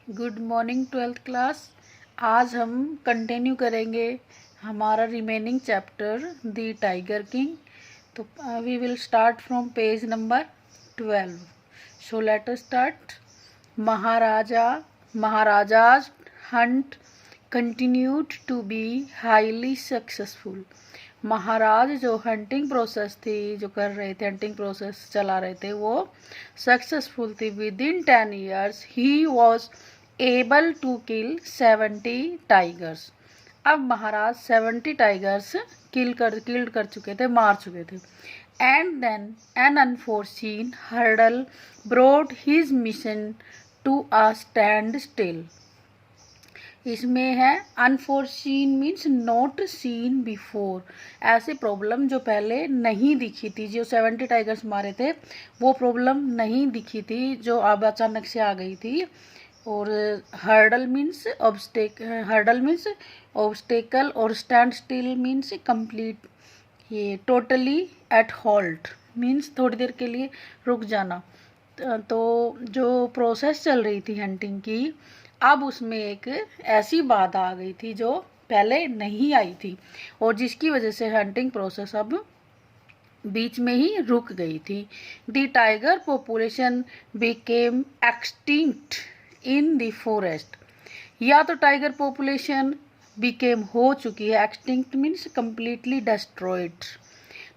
Good morning 12th class. आज हम continue करेंगे हमारा remaining chapter the tiger king. तो we will start from page number 12। So let us start. Maharaja's hunt continued to be highly successful. महाराज जो hunting process थी जो कर रहे थे, हंटिंग प्रोसेस चला रहे थे, वो सक्सेसफुल थी। Within 10 years he was able to kill 70 tigers. अब महाराज 70 टाइगर्स किल्ड कर चुके थे, मार चुके थे। And then an unforeseen hurdle brought his mission to a standstill. इसमें है unforeseen means not seen before. ऐसी प्रॉब्लम जो पहले नहीं दिखी थी, जो 70 टाइगर्स मारे थे वो प्रॉब्लम नहीं दिखी थी, जो अब अचानक से आ गई थी। और हर्डल मीन्स ऑब्स्टेकल और स्टैंड स्टिल मीन्स कंप्लीट। ये टोटली एट हॉल्ट मीन्स थोड़ी देर के लिए रुक जाना। तो जो प्रोसेस चल रही थी हंटिंग की, अब उसमें एक ऐसी बात आ गई थी जो पहले नहीं आई थी और जिसकी वजह से हंटिंग प्रोसेस अब बीच में ही रुक गई थी। The tiger population became extinct in the forest. या तो टाइगर पॉपुलेशन बिकेम हो चुकी है, एक्सटिंक्ट मीन्स कंप्लीटली डिस्ट्रॉयड।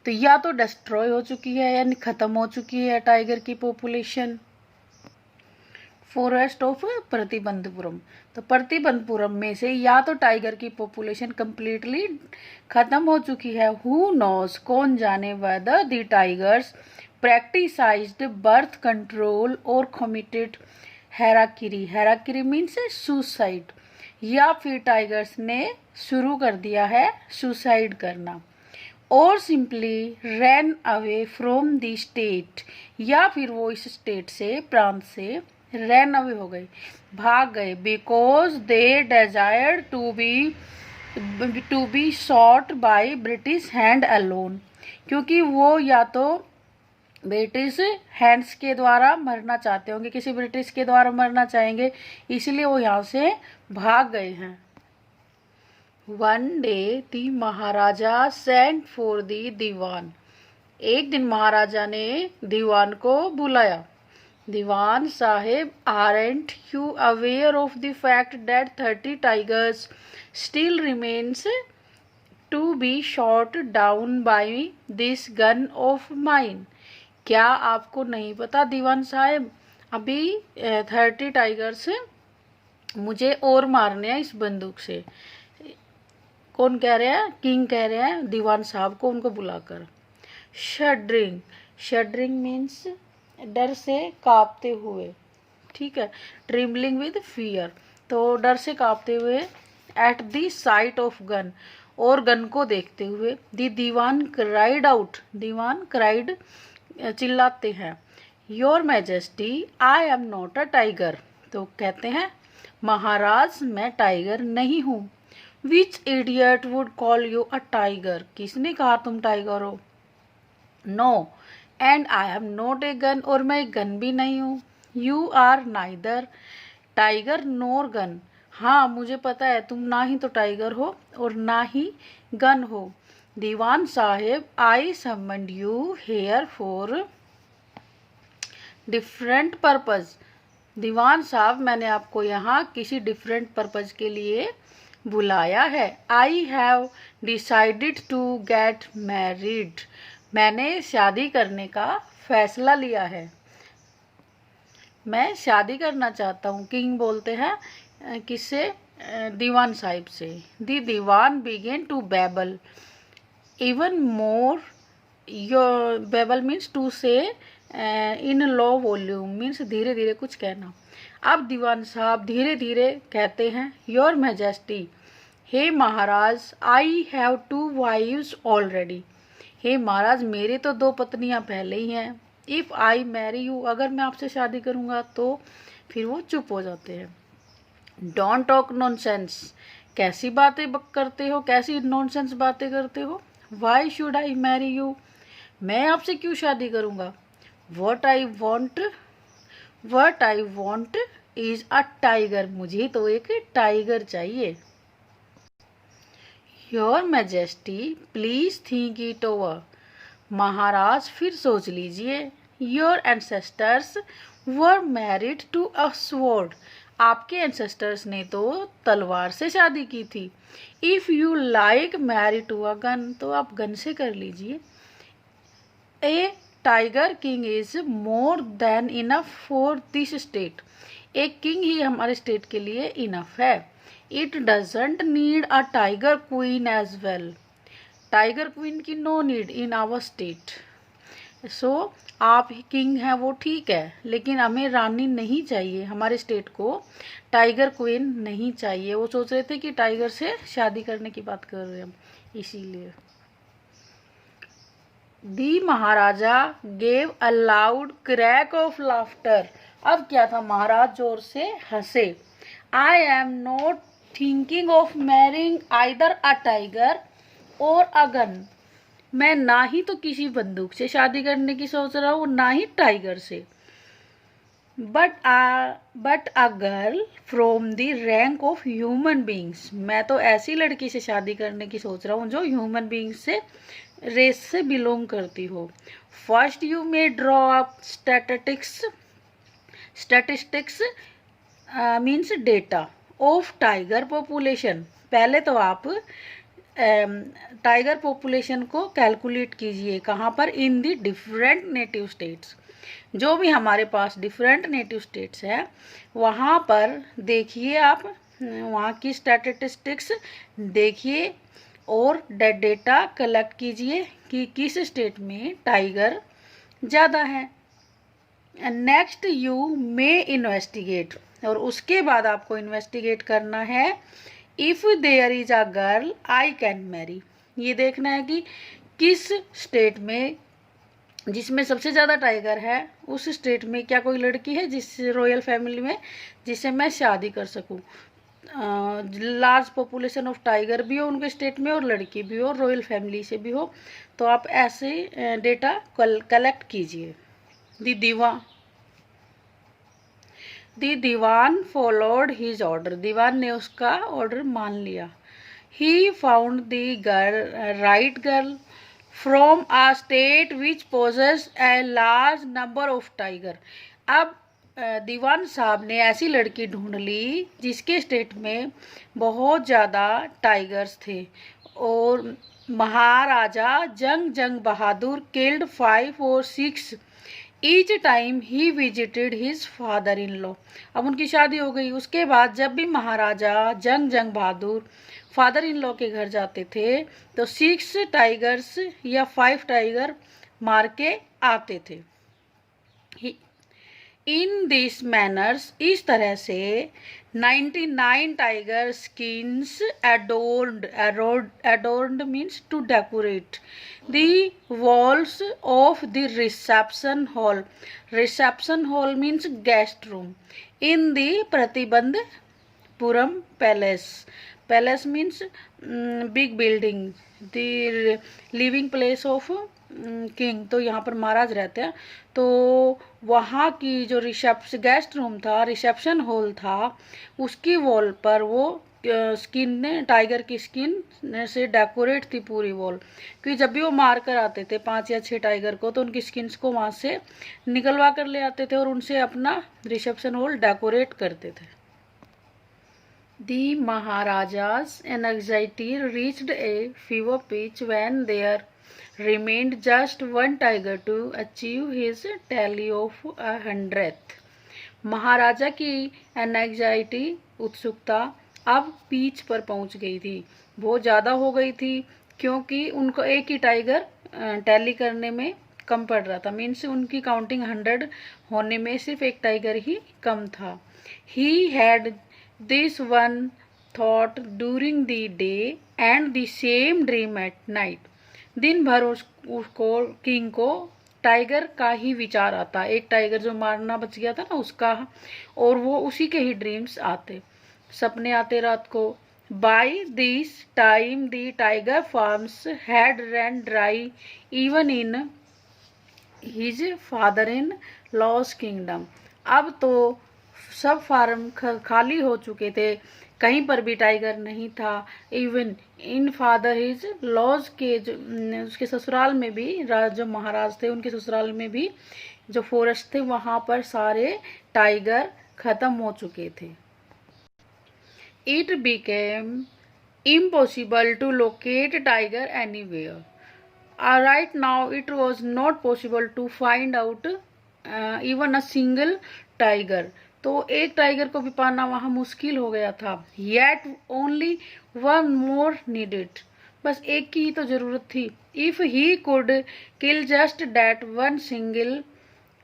तो या तो डिस्ट्रॉय हो चुकी है यानी खत्म हो चुकी है टाइगर की पॉपुलेशन। फॉरेस्ट ऑफ प्रतिबंधपुरम, तो प्रतिबंधपुरम में से या तो टाइगर की पॉपुलेशन कंप्लीटली खत्म हो चुकी है। हु नोस, कौन जाने, whether the tigers practised birth control और कमिटेड हेराकिरी। हेराकिरी मीन्स सुसाइड, या फिर टाइगर्स ने शुरू कर दिया है सुसाइड करना। और simply ran away from the state, या फिर वो इस स्टेट से, प्रांत से रैन अवे हो गए, भाग गए। Because they desired to be shot by British hand alone, क्योंकि वो या तो ब्रिटिश हैंड्स के द्वारा मरना चाहते होंगे, किसी ब्रिटिश के द्वारा मरना चाहेंगे, इसलिए वो यहाँ से भाग गए हैं। One day the Maharaja sent for the Dewan. एक दिन महाराजा ने दीवान को बुलाया। Dewan Saheb, aren't you aware of the fact that 30 tigers still remains to be shot down by this gun of mine. क्या आपको नहीं पता दीवान साहेब, अभी 30 टाइगर्स मुझे और मारने हैं इस बंदूक से। कौन कह रहे हैं? किंग कह रहे हैं दीवान साहब को, उनको बुलाकर। शडरिंग, शडरिंग मीन्स डर से कांपते हुए, ठीक है। ट्रिम्बलिंग विद फियर, तो डर से कांपते हुए। At the sight of gun, और गन को देखते हुए। The Dewan cried out, Dewan cried चिल्लाते हैं। Your majesty I am not a tiger, तो कहते हैं महाराज मैं टाइगर नहीं हूँ। Which idiot would call you a tiger, किसने कहा तुम टाइगर हो? No and I am not a gun, और मैं एक गन भी नहीं हूँ। You are neither tiger nor gun, हाँ मुझे पता है तुम ना ही तो टाइगर हो और ना ही गन हो। Dewan Saheb, I summoned you here for different purpose. दीवान साहब, मैंने आपको यहाँ किसी डिफरेंट पर्पज के लिए बुलाया है। I have decided to get married, मैंने शादी करने का फैसला लिया है। मैं शादी करना चाहता हूँ। किंग बोलते हैं किससे? दीवान साहिब से। The Dewan began to babble even more. Your babble means to say in low volume means धीरे धीरे कुछ कहना। अब दीवान साहब धीरे धीरे कहते हैं, योर मैजेस्टी, हे महाराज, आई हैव 2 वाइव्स ऑलरेडी। हे महाराज, मेरे तो 2 पत्नियां पहले ही हैं। इफ आई मैरी यू, अगर मैं आपसे शादी करूंगा तो फिर वो चुप हो जाते हैं। डोंट टॉक नॉनसेंस, कैसी बातें करते हो, कैसी नॉनसेंस बातें करते हो। Why should I marry you, मैं आपसे क्यों शादी करूंगा। What I want is a tiger, मुझे तो एक टाइगर चाहिए। Your majesty please think it over, महाराज फिर सोच लीजिए। Your ancestors were married to a sword, आपके एंसेस्टर्स ने तो तलवार से शादी की थी। If you like marry to a gun, तो आप गन से कर लीजिए। A tiger king is more than enough for this state, एक किंग ही हमारे स्टेट के लिए इनफ है। It doesn't need a tiger queen as well, tiger queen की no need in our state. So आप किंग हैं वो ठीक है, लेकिन हमें रानी नहीं चाहिए, हमारे स्टेट को टाइगर क्वीन नहीं चाहिए। वो सोच रहे थे कि टाइगर से शादी करने की बात कर रहे हैं हम, इसीलिए। The Maharaja gave a loud crack of laughter, अब क्या था, महाराज जोर से हंसे। I am not thinking of marrying either a tiger or a gun, मैं ना ही तो किसी बंदूक से शादी करने की सोच रहा हूँ, ना ही टाइगर से। But a girl from the rank of human beings, मैं तो ऐसी लड़की से शादी करने की सोच रहा हूँ जो ह्यूमन बींग्स से रेस से बिलोंग करती हो। First you may draw up statistics means data of tiger population, पहले तो आप टाइगर पॉपुलेशन को कैलकुलेट कीजिए। कहाँ पर, इन दी डिफरेंट नेटिव स्टेट्स, जो भी हमारे पास डिफरेंट नेटिव स्टेट्स हैं वहाँ पर देखिए आप, वहाँ की स्टैटिस्टिक्स देखिए और डेटा कलेक्ट कीजिए कि किस स्टेट में टाइगर ज़्यादा है। नेक्स्ट यू मे इन्वेस्टिगेट, और उसके बाद आपको इन्वेस्टिगेट करना है। If there is a girl I can marry, ये देखना है कि किस स्टेट में जिसमें सबसे ज़्यादा टाइगर है उस स्टेट में क्या कोई लड़की है जिस रॉयल फैमिली में जिससे मैं शादी कर सकूं। लार्ज पॉपुलेशन ऑफ टाइगर भी हो उनके स्टेट में और लड़की भी हो, रॉयल फैमिली से भी हो, तो आप ऐसे डेटा कलेक्ट कीजिए। दी दीवान फॉलोड हिज ऑर्डर, दीवान ने उसका ऑर्डर मान लिया। He found the right girl from a state which poses a large number of tiger, अब दीवान साहब ने ऐसी लड़की ढूंढ ली जिसके स्टेट में बहुत ज़्यादा टाइगर्स थे। और Maharaja Jung Bahadur killed 5 or 6 each time he visited his father in law, अब उनकी शादी हो गई। उसके बाद जब भी महाराजा जंग बहादुर फादर इन लॉ के घर जाते थे तो 6 टाइगर्स या 5 टाइगर मार के आते थे। इन दिस मैनर्स, इस तरह से 99 tiger skins adorned means to decorate the walls of the reception hall, reception hall means guest room in the Pratibandhpuram palace, palace means big building, the living place of king, तो यहाँ पर महाराज रहते हैं, तो वहाँ की जो गेस्ट रूम था, रिसेप्शन हॉल था, उसकी वॉल पर वो स्किन ने टाइगर की स्किन से डेकोरेट थी पूरी वॉल, क्योंकि जब भी वो मार कर आते थे 5 या 6 टाइगर को तो उनकी स्किन्स को वहाँ से निकलवा कर ले आते थे और उनसे अपना रिसेप्शन हॉल डेकोरेट करते थे। दी महाराजा's anxiety reached a fever pitch when there remained just one tiger to achieve his tally of 100th. महाराजा की एनजाइटी उत्सुकता अब पीच पर पहुंच गई थी, बहुत ज़्यादा हो गई थी, क्योंकि उनको एक ही टाइगर टैली करने में कम पड़ रहा था, मीन्स उनकी काउंटिंग 100 होने में सिर्फ एक टाइगर ही कम था। He had this one thought during the day and the same dream at night, दिन भर उसको किंग को टाइगर का ही विचार आता, एक टाइगर जो मारना बच गया था ना उसका, और वो उसी के ही ड्रीम्स आते, सपने आते रात को। By this time the tiger farms had run dry even in his father in law's kingdom, अब तो सब फार्म खाली हो चुके थे, कहीं पर भी टाइगर नहीं था। Even in father his law's के उसके ससुराल में भी, जो महाराज थे उनके ससुराल में भी जो फॉरेस्ट थे वहां पर सारे टाइगर खत्म हो चुके थे। It became impossible to locate tiger anywhere. Right now it was not possible to find out even a single tiger. तो एक टाइगर को भी पाना वहां मुश्किल हो गया था। Yet only one more needed. बस एक की ही तो जरूरत थी। If he could kill just that one single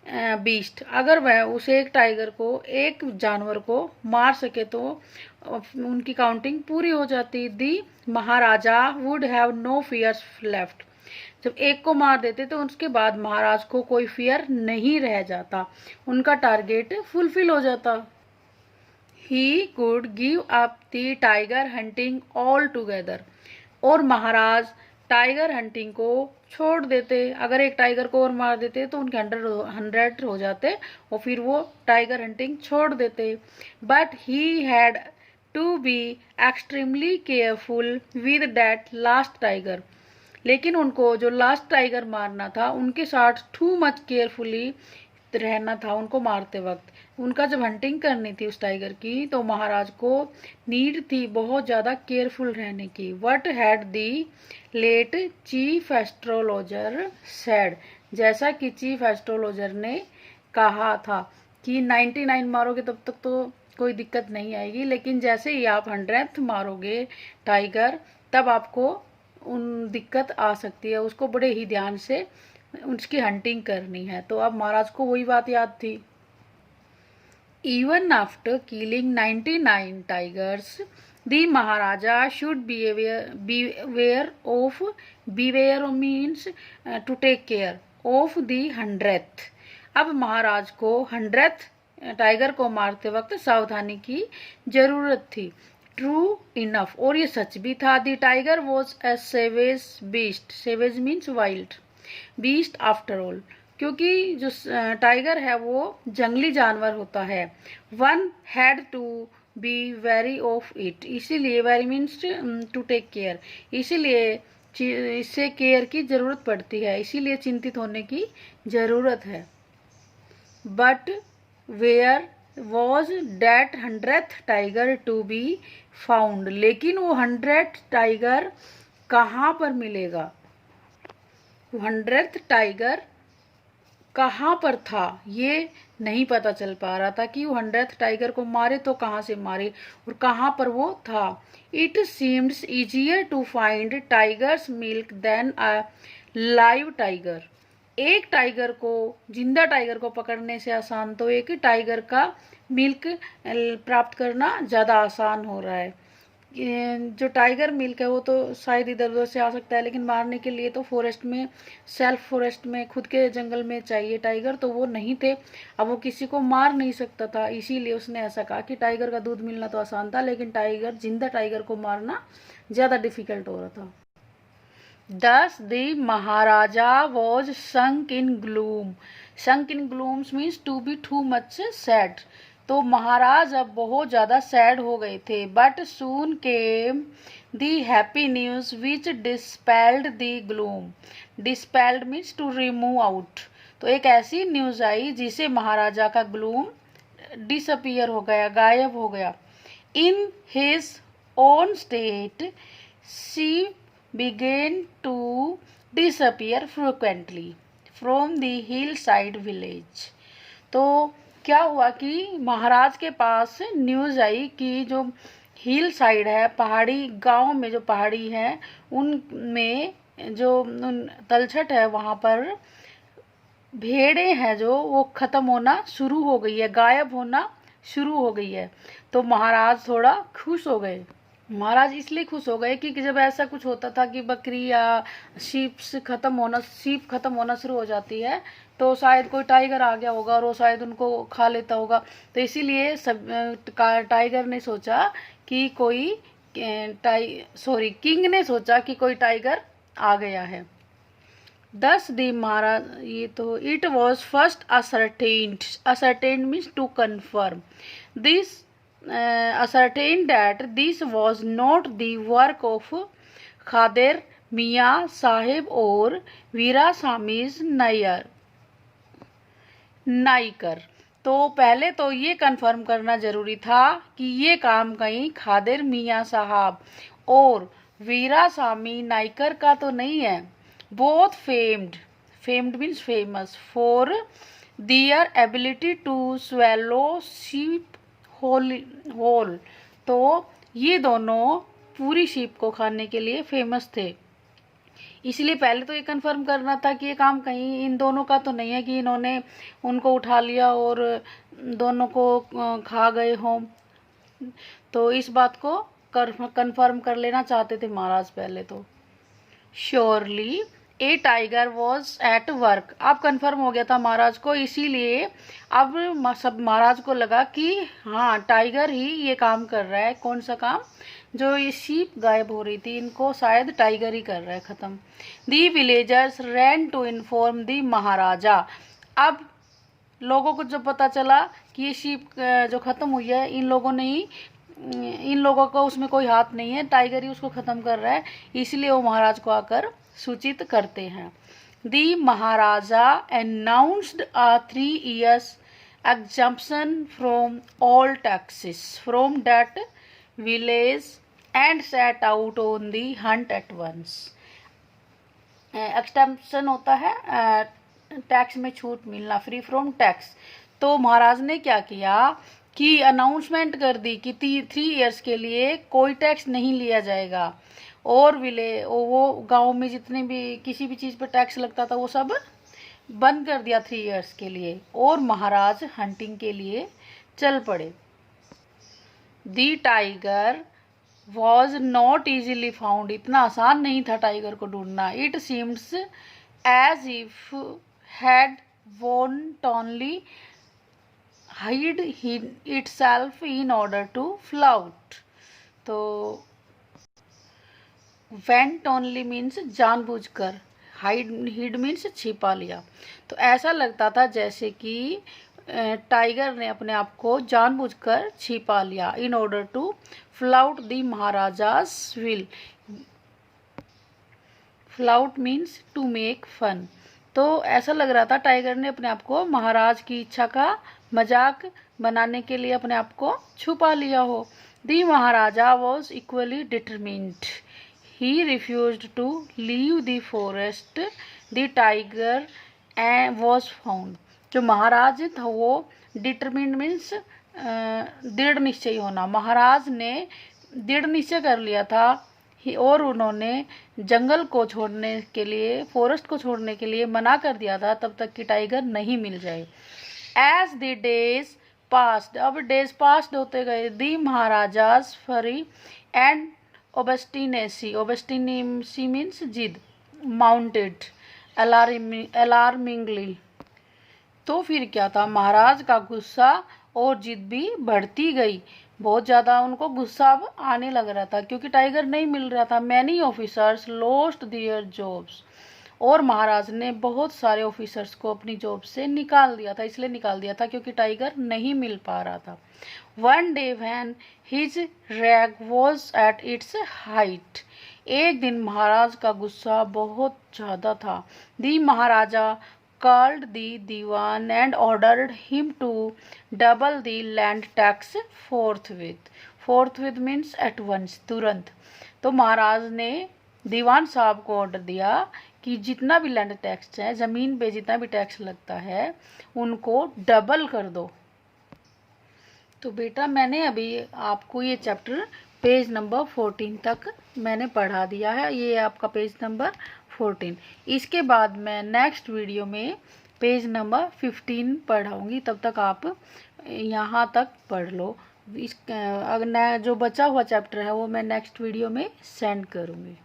beast, अगर वह उस एक टाइगर को, एक जानवर को मार सके तो उनकी काउंटिंग पूरी हो जाती। The Maharaja would have no fears left. जब एक को मार देते तो उसके बाद महाराज को कोई फियर नहीं रह जाता, उनका टारगेट फुलफिल हो जाता। He could give up the tiger hunting all together. और महाराज टाइगर हंटिंग को छोड़ देते। अगर एक टाइगर को और मार देते तो उनके 100 हो जाते और फिर वो टाइगर हंटिंग छोड़ देते। But he had to be extremely careful with that last tiger. लेकिन उनको जो लास्ट टाइगर मारना था उनके साथ टू मच केयरफुली रहना था। उनको मारते वक्त उनका जब हंटिंग करनी थी उस टाइगर की, तो महाराज को नीड थी बहुत ज़्यादा केयरफुल रहने की। What had the late chief astrologer said. जैसा कि चीफ एस्ट्रोलॉजर ने कहा था कि 99 मारोगे तब तक तो कोई दिक्कत नहीं आएगी, लेकिन जैसे ही आप 100th मारोगे टाइगर तब आपको उन दिक्कत आ सकती है। उसको बड़े ही ध्यान से उसकी हंटिंग करनी है। तो अब महाराज को वही बात याद थी। Even after killing 99 tigers, the Maharaja should beware means to take care of the 100th. अब महाराज को 100th टाइगर को मारते वक्त सावधानी की जरूरत थी। ट्रू इनफ, और ये सच भी था। The tiger was a savage beast. Savage means wild beast after all, क्योंकि जो टाइगर है वो जंगली जानवर होता है। One had to be wary of it, इसीलिए wary means to take care, इसीलिए इससे केयर की जरूरत पड़ती है, इसीलिए चिंतित होने की जरूरत है। But where was that 100th tiger to be found. लेकिन वो 100th टाइगर कहाँ पर मिलेगा? 100th टाइगर कहाँ पर था ये नहीं पता चल पा रहा था कि वो 100th टाइगर को मारे तो कहाँ से मारे और कहाँ पर वो था। It seems easier to find tiger's milk than a live tiger. एक टाइगर को, जिंदा टाइगर को पकड़ने से आसान तो एक टाइगर का मिल्क प्राप्त करना ज़्यादा आसान हो रहा है। जो टाइगर मिल्क है वो तो शायद इधर उधर से आ सकता है, लेकिन मारने के लिए तो फॉरेस्ट में, सेल्फ फॉरेस्ट में, खुद के जंगल में चाहिए टाइगर, तो वो नहीं थे। अब वो किसी को मार नहीं सकता था, इसीलिए उसने ऐसा कहा कि टाइगर का दूध मिलना तो आसान था, लेकिन टाइगर, जिंदा टाइगर को मारना ज़्यादा डिफिकल्ट हो रहा था। Thus the Maharaja was sunk in gloom. Sunk in gloom means to be too much sad. तो महाराज अब बहुत ज़्यादा सैड हो गए थे। But soon came the happy news which dispelled the gloom. Dispelled means to remove out. तो एक ऐसी न्यूज़ आई जिसे महाराजा का ग्लूम डिसअपियर हो गया, गायब हो गया। In his own state see began to disappear frequently from the hillside village. तो क्या हुआ कि महाराज के पास न्यूज़ आई कि जो हिल साइड है, पहाड़ी गांव में जो पहाड़ी है उनमें जो तलछट है वहाँ पर भेड़ें हैं जो वो ख़त्म होना शुरू हो गई है, गायब होना शुरू हो गई है। तो महाराज थोड़ा खुश हो गए। महाराज इसलिए खुश हो गए कि जब ऐसा कुछ होता था कि बकरी या शीप ख़त्म होना शुरू हो जाती है तो शायद कोई टाइगर आ गया होगा और वो शायद उनको खा लेता होगा। तो इसीलिए सब टाइगर ने सोचा कि कोई किंग ने सोचा कि कोई टाइगर आ गया है। Thus the महाराज, ये तो it was first ascertained means to confirm this, ascertained that this was not the work of खादर मियाँ साहेब और वीरासामीज नाइकर। तो पहले तो ये कंफर्म करना जरूरी था कि ये काम कहीं खादर मियाँ साहब और वीरासामी नाइकर का तो नहीं है। Both famed means famous for their ability to swallow sheep whole. तो ये दोनों पूरी शीप को खाने के लिए फेमस थे। इसलिए पहले तो ये कंफर्म करना था कि ये काम कहीं इन दोनों का तो नहीं है कि इन्होंने उनको उठा लिया और दोनों को खा गए हों। तो इस बात को कंफर्म कर लेना चाहते थे महाराज पहले तो। Surely A tiger was at work, अब कंफर्म हो गया था महाराज को, इसीलिए अब सब महाराज को लगा कि हाँ टाइगर ही ये काम कर रहा है। कौन सा काम? जो ये शीप गायब हो रही थी इनको शायद टाइगर ही कर रहा है खत्म। दी विलेजर्स रैन टू इन्फॉर्म दी महाराजा, अब लोगों को जब पता चला कि ये शीप जो खत्म हुई है इन लोगों का उसमें कोई हाथ नहीं है, टाइगर ही उसको खत्म कर रहा है, इसलिए वो महाराज को आकर सूचित करते हैं। दी महाराजा announced a 3 years exemption from all taxes from that village and set out on the hunt at once। Extension होता है टैक्स में छूट मिलना, फ्री फ्रॉम टैक्स। तो महाराज ने क्या किया कि अनाउंसमेंट कर दी कि 3 years के लिए कोई टैक्स नहीं लिया जाएगा, और वो गांव में जितने भी किसी भी चीज़ पर टैक्स लगता था वो सब बंद कर दिया 3 years के लिए, और महाराज हंटिंग के लिए चल पड़े। The tiger was not easily found, इतना आसान नहीं था टाइगर को ढूंढना। It seems as if had wantonly hid itself in order to flout। तो wantonly means जानबूझकर, hid means छिपा लिया। तो ऐसा लगता था जैसे कि टाइगर ने अपने आप को जानबूझकर छिपा लिया। In order to flout the Maharaja's will, flout means to make fun. तो ऐसा लग रहा था टाइगर ने अपने आप को महाराज की इच्छा का मजाक बनाने के लिए अपने आप को छुपा लिया हो। The Maharaja was equally determined, he refused to leave the forest the tiger was found. जो महाराज था वो डिटरमिन्ड मीन्स दृढ़ निश्चयी होना, महाराज ने दृढ़ निश्चय कर लिया था और उन्होंने जंगल को छोड़ने के लिए, फॉरेस्ट को छोड़ने के लिए मना कर दिया था तब तक कि टाइगर नहीं मिल जाए। एज द डेज पास्ड, अब डेज पास्ड होते गए, दी महाराजाज फरी एंड ओबस्टिनेसी मीन्स जिद, माउंटेड अलार्मिंगली। तो फिर क्या था, महाराज का गुस्सा और जिद भी बढ़ती गई, बहुत ज़्यादा उनको गुस्सा अब आने लग रहा था क्योंकि टाइगर नहीं मिल रहा था। Many officers lost their jobs, और महाराज ने बहुत सारे ऑफिसर्स को अपनी जॉब से निकाल दिया था, इसलिए निकाल दिया था क्योंकि टाइगर नहीं मिल पा रहा था। One day when his rag was at its height, एक दिन महाराज का गुस्सा बहुत ज़्यादा था। दी महाराजा called the diwan and ordered him to double the land tax forthwith। forthwith means at once, तुरंत। तो महाराज ने दीवान साहब को ऑर्डर दिया कि जितना भी लैंड टैक्स है, ज़मीन पे जितना भी टैक्स लगता है उनको डबल कर दो। तो बेटा मैंने अभी आपको ये चैप्टर पेज नंबर 14 तक मैंने पढ़ा दिया है, ये आपका पेज नंबर 14। इसके बाद मैं नेक्स्ट वीडियो में पेज नंबर 15 पढ़ाऊँगी, तब तक आप यहाँ तक पढ़ लो। अगर जो बचा हुआ चैप्टर है वो मैं नेक्स्ट वीडियो में सेंड करूँगी।